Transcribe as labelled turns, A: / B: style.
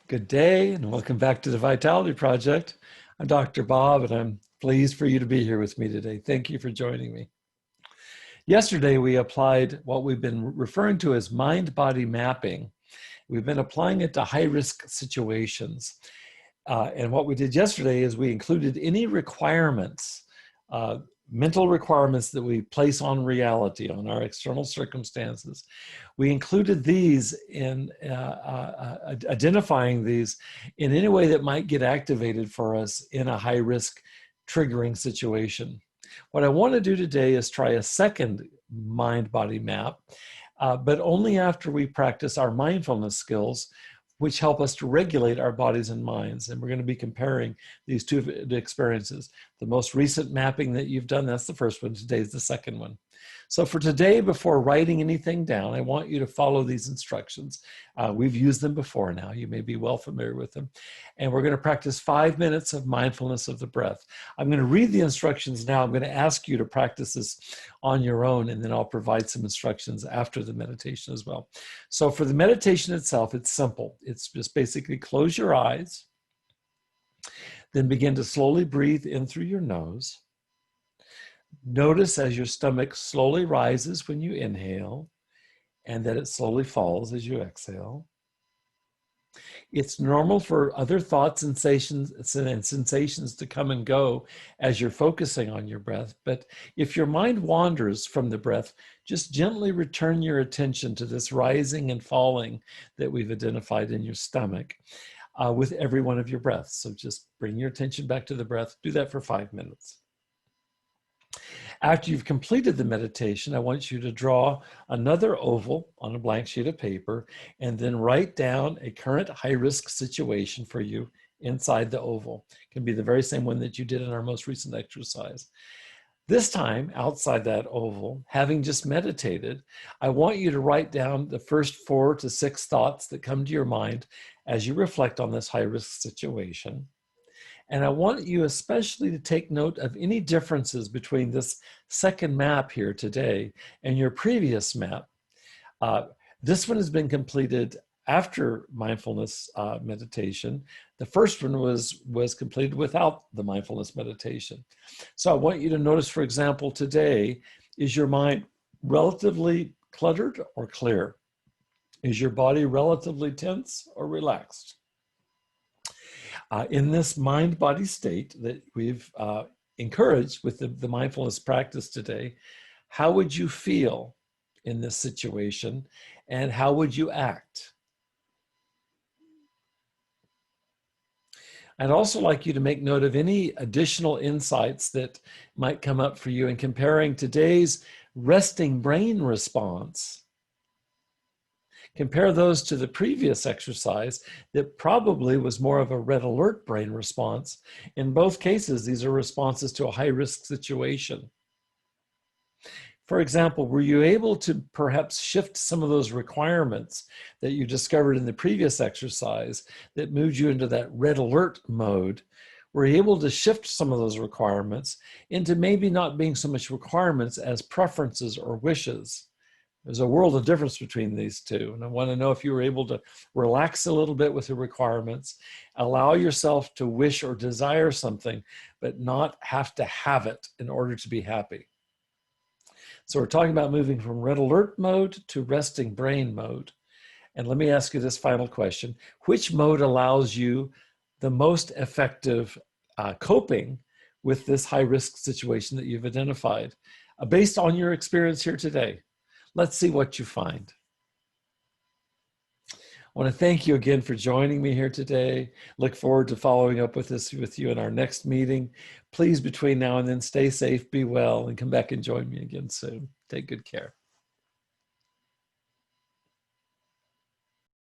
A: Good day and welcome back to the Vitality Project. I'm Dr. Bob and I'm pleased for you to be here with me today. Thank you for joining me. Yesterday, we applied what we've been referring to as mind-body mapping. We've been applying it to high-risk situations. And what we did yesterday is we included any requirements, mental requirements that we place on reality, on our external circumstances. We included these in identifying these in any way that might get activated for us in a high-risk triggering situation. What I want to do today is try a second mind-body map, but only after we practice our mindfulness skills, which help us to regulate our bodies and minds. And we're going to be comparing these two experiences. The most recent mapping that you've done, that's the first one. Today's the second one. So for today, before writing anything down, I want you to follow these instructions. We've used them before now. You may be well familiar with them. And we're going to practice 5 minutes of mindfulness of the breath. I'm going to read the instructions now. I'm going to ask you to practice this on your own, and then I'll provide some instructions after the meditation as well. So for the meditation itself, it's simple. It's just basically close your eyes, then begin to slowly breathe in through your nose. Notice as your stomach slowly rises when you inhale and that it slowly falls as you exhale. It's normal for other thoughts and sensations to come and go as you're focusing on your breath. But if your mind wanders from the breath, just gently return your attention to this rising and falling that we've identified in your stomach with every one of your breaths. So just bring your attention back to the breath. Do that for 5 minutes. After you've completed the meditation, I want you to draw another oval on a blank sheet of paper and then write down a current high-risk situation for you inside the oval. It can be the very same one that you did in our most recent exercise. This time, outside that oval, having just meditated, I want you to write down the first 4 to 6 thoughts that come to your mind as you reflect on this high-risk situation. And I want you especially to take note of any differences between this second map here today and your previous map. This one has been completed after mindfulness meditation. The first one was completed without the mindfulness meditation. So I want you to notice, for example, today, is your mind relatively cluttered or clear? Is your body relatively tense or relaxed? In this mind-body state that we've encouraged with the mindfulness practice today, how would you feel in this situation and how would you act? I'd also like you to make note of any additional insights that might come up for you in comparing today's resting brain response. Compare those to the previous exercise that probably was more of a red alert brain response. In both cases, these are responses to a high-risk situation. For example, were you able to perhaps shift some of those requirements that you discovered in the previous exercise that moved you into that red alert mode? Were you able to shift some of those requirements into maybe not being so much requirements as preferences or wishes? There's a world of difference between these two. And I want to know if you were able to relax a little bit with the requirements, allow yourself to wish or desire something, but not have to have it in order to be happy. So we're talking about moving from red alert mode to resting brain mode. And let me ask you this final question. Which mode allows you the most effective coping with this high-risk situation that you've identified based on your experience here today? Let's see what you find. I want to thank you again for joining me here today. Look forward to following up with this with you in our next meeting. Please, between now and then, stay safe, be well, and come back and join me again soon. Take good care.